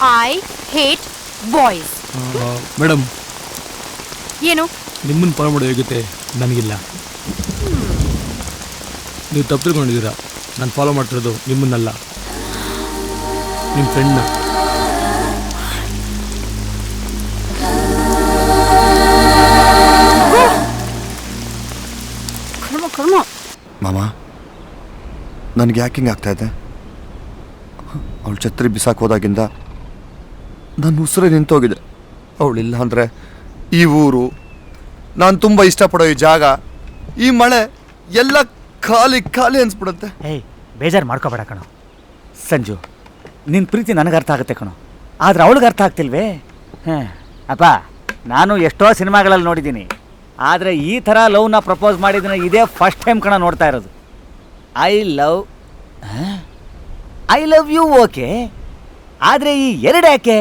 I hate boys. Madam, ಏನು? ನಿಮ್ಮನ್ನು follow ಮಾಡೋ ಯೋಗ್ಯತೆ ನನಗಿಲ್ಲ. ನೀವು ತಪ್ಪು ತಿಳ್ಕೊಂಡಿದ್ದೀರಾ. ನಾನು ಫಾಲೋ ಮಾಡ್ತಿರೋದು ನಿಮ್ಮನ್ನಲ್ಲ, ನಿಮ್ಮ ಫ್ರೆಂಡ್ನ. ಮಾಮ, ನನಗೆ ಯಾಕೆ ಹಿಂಗೆ ಆಗ್ತಾಯಿದೆ? ಅವಳು ಛತ್ರಿ ಬಿಸಾಕ್ ಹೋದಾಗಿಂದ ನನ್ನ ಉಸಿರೇ ನಿಂತೋಗಿದೆ. ಅವಳಿಲ್ಲ ಅಂದರೆ ಈ ಊರು, ನಾನು ತುಂಬ ಇಷ್ಟಪಡೋ ಈ ಜಾಗ, ಈ ಮಳೆ ಎಲ್ಲ ಖಾಲಿ ಖಾಲಿ ಅನ್ಸ್ಬಿಡುತ್ತೆ. ಏಯ್, ಬೇಜಾರು ಮಾಡ್ಕೋಬೇಡ ಕಣೋ ಸಂಜು. ನಿನ್ನ ಪ್ರೀತಿ ನನಗೆ ಅರ್ಥ ಆಗುತ್ತೆ ಕಣೋ, ಆದರೆ ಅವಳಿಗೆ ಅರ್ಥ ಆಗ್ತಿಲ್ವೇ? ಅಪ್ಪ, ನಾನು ಎಷ್ಟೋ ಸಿನಿಮಾಗಳಲ್ಲಿ ನೋಡಿದ್ದೀನಿ, ಆದರೆ ಈ ಥರ ಲವ್ನ ಪ್ರಪೋಸ್ ಮಾಡಿದ್ರೆ ಇದೇ ಫಸ್ಟ್ ಟೈಮ್ ಕಣ ನೋಡ್ತಾ ಇರೋದು. ಐ ಲವ್ ಯು ಓಕೆ, ಆದರೆ ಈ ಎರಡು ಯಾಕೆ?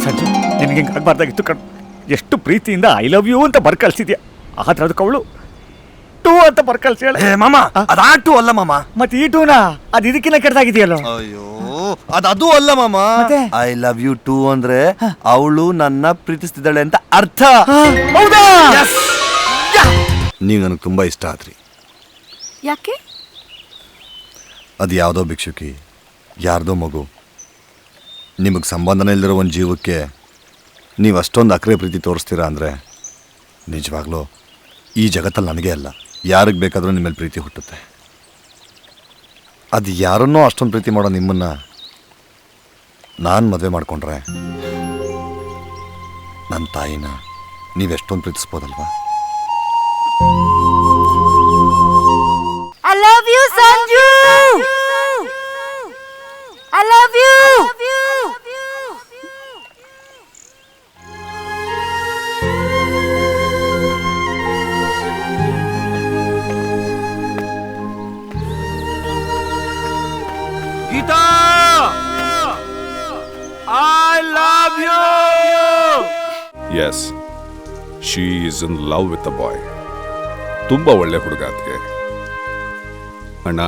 ಸಂಜು, ನಿನಗೆ ಹಿಂಗೆ ಆಗಬಾರ್ದಾಗಿತ್ತು ಕಣ್. ಎಷ್ಟು ಪ್ರೀತಿಯಿಂದ ಐ ಲವ್ ಯು ಅಂತ ಬರ್ಕಳ್ಸಿದ್ಯಾ, ಆದ್ರೆ ಅದಕ್ಕೆ ಅವಳು ಟೂ ಅಂತ ಬರ್ಕಳ್ಸಿ. ಮಾಮ, ಅದು ಅಲ್ಲ ಮಾಮ. ಮತ್ತೆ ಈ ಟೂನಾ? ಅದು ಇದಕ್ಕಿಂತ ಕೆಟ್ಟದಾಗಿದೆಯಲ್ಲೋ. ಅಯ್ಯೋ, ಅದು ಅಲ್ಲ ಮಾಮ. ಐ ಲವ್ ಯು ಟೂ ಅಂದ್ರೆ ಅವಳು ನನ್ನ ಪ್ರೀತಿಸ್ತಿದ್ದಾಳೆ ಅಂತ ಅರ್ಥ. ಹೌದಾ? ನೀವು ನನಗೆ ತುಂಬಾ ಇಷ್ಟ ಆದ್ರಿ. ಯಾಕೆ? ಅದು ಯಾವುದೋ ಭಿಕ್ಷುಕಿ, ಯಾರ್ದೋ ಮಗು, ನಿಮಗೆ ಸಂಬಂಧನೇ ಇಲ್ದಿರೋ ಒಂದು ಜೀವಕ್ಕೆ ನೀವು ಅಷ್ಟೊಂದು ಅಕ್ರೆ ಪ್ರೀತಿ ತೋರಿಸ್ತೀರಾ ಅಂದರೆ ನಿಜವಾಗ್ಲೂ ಈ ಜಗತ್ತಲ್ಲಿ ನನಗೇ ಅಲ್ಲ, ಯಾರಿಗೆ ಬೇಕಾದರೂ ನಿಮ್ಮ ಮೇಲೆ ಪ್ರೀತಿ ಹುಟ್ಟುತ್ತೆ. ಅದು ಯಾರನ್ನೋ ಅಷ್ಟೊಂದು ಪ್ರೀತಿ ಮಾಡೋ ನಿಮ್ಮನ್ನು ನಾನು ಮದುವೆ ಮಾಡಿಕೊಂಡ್ರೆ ನನ್ನ ತಾಯಿನ ನೀವೆಷ್ಟೊಂದು ಪ್ರೀತಿಸ್ಬೋದಲ್ವಾ? I love you, Sanju. I love you. Geetha, I love you. Yes, she is in love with the boy. ತುಂಬಾ ಒಳ್ಳೆ ಹುಡುಗ ಅದಕ್ಕೆ. ಅಣ್ಣ,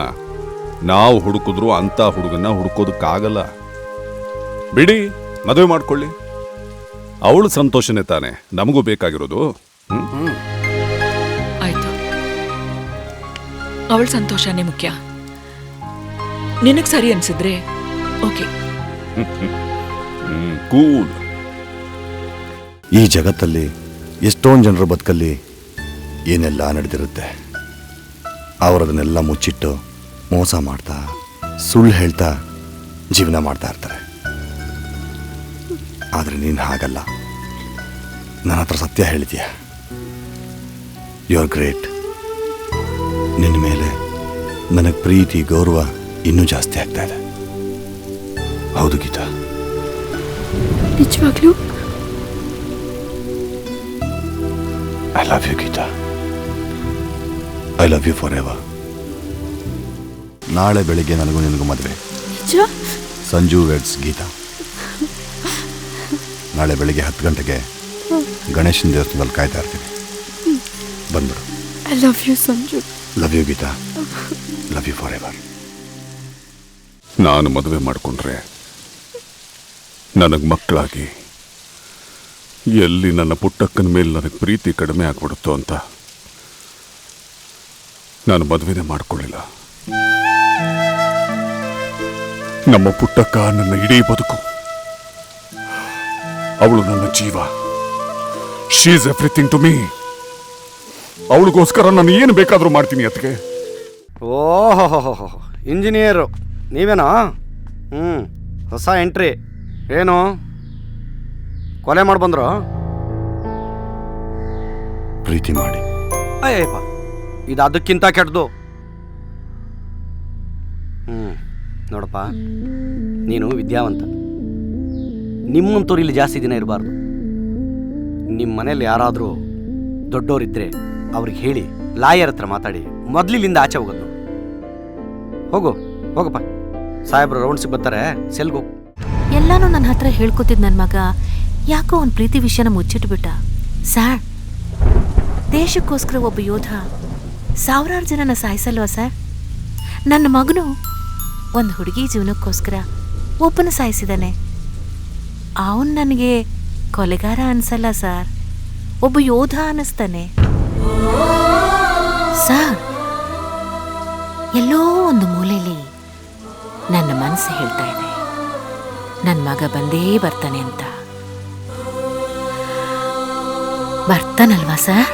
ನಾವು ಹುಡುಕಿದ್ರು ಅಂತ ಹುಡುಗನ್ನ ಹುಡುಕೋದಕ್ಕಾಗಲ್ಲ. ಬಿಡಿ, ಮದುವೆ ಮಾಡ್ಕೊಳ್ಳಿ. ಅವಳು ಸಂತೋಷನೇ ತಾನೆ ನಮಗೂ ಬೇಕಾಗಿರೋದು. ಆಯ್ತು, ಅವಳ ಸಂತೋಷನೇ ಮುಖ್ಯ. ನಿನಗೆ ಸರಿ ಅನ್ಸಿದ್ರೆ ಓಕೆ. ಕೂಲ್. ಈ ಜಗತ್ತಲ್ಲಿ ಎಷ್ಟೊಂದು ಜನರ ಬದುಕಲ್ಲಿ ಏನೆಲ್ಲ ನಡೆದಿರುತ್ತೆ. ಅವರದನ್ನೆಲ್ಲ ಮುಚ್ಚಿಟ್ಟು ಮೋಸ ಮಾಡ್ತಾ, ಸುಳ್ಳು ಹೇಳ್ತಾ ಜೀವನ ಮಾಡ್ತಾ ಇರ್ತಾರೆ. ಆದರೆ ನೀನು ಹಾಗಲ್ಲ, ನನ್ನ ಹತ್ರ ಸತ್ಯ ಹೇಳಿದ್ಯಾ. You are great. ನಿನ್ನ ಮೇಲೆ ನನಗೆ ಪ್ರೀತಿ ಗೌರವ ಇನ್ನೂ ಜಾಸ್ತಿ ಆಗ್ತಾ ಇದೆ. ಹೌದು ಗೀತಾ, ನಿಜವಾಗ್ಲೂ I love you Geeta. I love you forever. ನಾಳೆ ಬೆಳಿಗ್ಗೆ ನನಗೂ ನಿನಗೂ ಮದುವೆ. ಸಂಜು ವೆಡ್ಸ್ ಗೀತಾ. ನಾಳೆ ಬೆಳಿಗ್ಗೆ 10 ಗಂಟೆಗೆ ಗಣೇಶನ ದೇವಸ್ಥಾನದಲ್ಲಿ ಕಾಯ್ತಾ ಇರ್ತೀನಿ. ಬಂದ್ಬಿಡು. I love you Sanju. Love you Geeta. Love you forever. ನಾನು ಮದುವೆ ಮಾಡಿಕೊಂಡ್ರೆ ನನಗೆ ಮಕ್ಕಳಾಗಿ ಎಲ್ಲಿ ನನ್ನ ಪುಟ್ಟಕ್ಕನ ಮೇಲೆ ನನಗೆ ಪ್ರೀತಿ ಕಡಿಮೆ ಆಗ್ಬಿಡುತ್ತೋ ಅಂತ ನಾನು ಮದುವೆನೇ ಮಾಡ್ಕೊಳ್ಳಿಲ್ಲ. ನಮ್ಮ ಪುಟ್ಟಕ್ಕ ನನ್ನ ಇಡೀ ಬದುಕು. ಅವಳು ನನ್ನ ಜೀವ. She is everything to me. ಅವಳಿಗೋಸ್ಕರ ನಾನು ಏನು ಬೇಕಾದರೂ ಮಾಡ್ತೀನಿ ಅದಕ್ಕೆ. ಓಹೋ, ಇಂಜಿನಿಯರು ನೀವೇನಾ? ಹೊಸ ಎಂಟ್ರಿ. ಏನು ಕೊಲೆ ಮಾಡಿ ಬಂದ್ರು? ಪ್ರೀತಿ ಮಾಡಿ. ಅಯ್ಯಪ್ಪ, ಇದು ಅದಕ್ಕಿಂತ ಕೆಟ್ಟದು. ನೋಡಪ್ಪ, ನೀನು ವಿದ್ಯಾವಂತ. ನಿಮ್ಮಂತವ್ರು ಇಲ್ಲಿ ಜಾಸ್ತಿ ದಿನ ಇರಬಾರ್ದು. ನಿಮ್ಮ ಮನೇಲಿ ಯಾರಾದರೂ ದೊಡ್ಡವರಿದ್ದರೆ ಅವ್ರಿಗೆ ಹೇಳಿ ಲಾಯರ್ ಹತ್ರ ಮಾತಾಡಿ ಮೊದಲಿಲ್ಲಿಂದ ಆಚೆ ಹೋಗೋದು. ಹೋಗಪ್ಪ, ಸಾಹೇಬ್ರು ರೌಂಡ್ಸಿಗೆ ಬರ್ತಾರೆ, ಸೆಲ್ಗೆ ಹೋಗು. ಎಲ್ಲಾನು ನನ್ನ ಹತ್ರ ಹೇಳ್ಕೊತಿದ್ ನನ್ನ ಮಗ ಯಾಕೋ ಅವನ ಪ್ರೀತಿ ವಿಷಯನ ಮುಚ್ಚಿಟ್ಬಿಟ್ಟ. ಸರ್, ದೇಶಕ್ಕೋಸ್ಕರ ಒಬ್ಬ ಯೋಧ ಸಾವಿರಾರು ಜನನ ಸಾಯಿಸಲ್ವಾ ಸರ್? ನನ್ನ ಮಗನು ಒಂದು ಹುಡುಗಿ ಜೀವನಕ್ಕೋಸ್ಕರ ಒಬ್ಬನ ಸಾಯಿಸಿದಾನೆ. ಅವನು ನನಗೆ ಕೊಲೆಗಾರ ಅನ್ಸಲ್ಲ ಸರ್, ಒಬ್ಬ ಯೋಧ ಅನ್ನಿಸ್ತಾನೆ. ಸರ್, ಎಲ್ಲೋ ಒಂದು ಮೂಲೆಯಲ್ಲಿ ನನ್ನ ಮನಸ್ಸು ಹೇಳ್ತಾ ಇದೆ, ನನ್ನ ಮಗ ಬಂದೇ ಬರ್ತಾನೆ ಅಂತ. ಬರ್ತಾನಲ್ವಾ ಸರ್?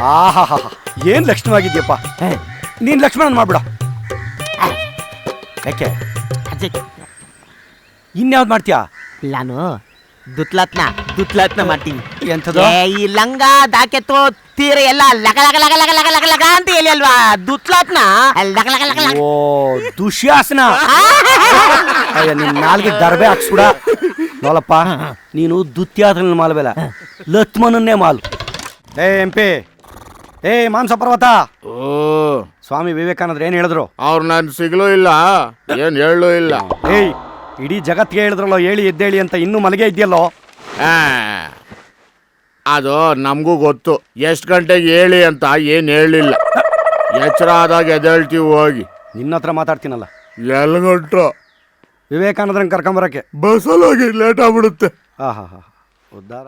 ಆಹಾ, ಏನ್ ಲಕ್ಷಣವಾಗಿದ್ಯಪ್ಪ. ನೀನ್ ಲಕ್ಷ್ಮಣನ್ ಮಾಡ್ಬಿಡ. ಯಾಕೆ ಇನ್ಯಾವ್ದು ಮಾಡ್ತೀಯಾ? ನಾನು ದುತ್ಲಾತ್ನ ಮಾಡ್ತೀನಿ. ಎಂಥದ್ದು? ಈ ಲಂಗ ದಾಕೆತ್ತು ತೀರ ಎಲ್ಲ ಲಗ ಲಗ ಲಗ ಲಗ ಲಗ ಲಗ ಲಗ ಅಂತ ಹೇಳಿ ಅಲ್ವಾ, ದುತ್ಲಾತ್ನ ಲಗ ಲಗ ಲಗ ಲಗ. ಓ, ದುಶ್ಯಾಸನ. ಅಯ್ಯ, ನಿನ್ ನಾಲ್ಗೆ ದರ್ಬೆ ಹಾಕ್ಸ್ಬಿಡ. ನೋಲಪ್ಪ, ನೀನು ದುತ್ಯಾತನ ಮಾಲ್ಬೇಲ, ಲತ್ಮನನ್ನೇ ಮಾಲು. ಎಂಪಿ, ಮಾಂಸ ಪರ್ವತ. ಸ್ವಾಮಿ ವಿವೇಕಾನಂದ್ರ ಏನ್ ಹೇಳಿದ್ರು? ಅವ್ರು ನಾನು ಸಿಗ್ಲೂ ಇಲ್ಲ, ಏನ್ ಹೇಳೂ ಇಲ್ಲ. ಇಡೀ ಜಗತ್ತಿಗೆ ಹೇಳಿದ್ರಲ್ಲೋ ಹೇಳಿ ಎದ್ದೇಳಿ ಅಂತ, ಇನ್ನೂ ಮಲಗೆ ಇದೆಯಲ್ಲೋ. ಅದು ನಮಗೂ ಗೊತ್ತು, ಎಷ್ಟು ಗಂಟೆಗೆ ಹೇಳಿ ಅಂತ ಏನ್ ಹೇಳಿಲ್ಲ. ಎಚ್ಚರ ಆದಾಗ ಎದ್ದೇಳ್ತೀವಿ ಹೋಗಿ. ನಿನ್ನ ಹತ್ರ ಮಾತಾಡ್ತೀನಲ್ಲ. ಎಲ್ಗಂಟು ವಿವೇಕಾನಂದ್ರನ್ ಕರ್ಕೊಂಬರಕ್ಕೆ ಬಸ್ಸಲ್ಲಿ ಹೋಗಿ ಲೇಟ್ ಆಗ್ಬಿಡುತ್ತೆ. ಉದ್ಧಾರ.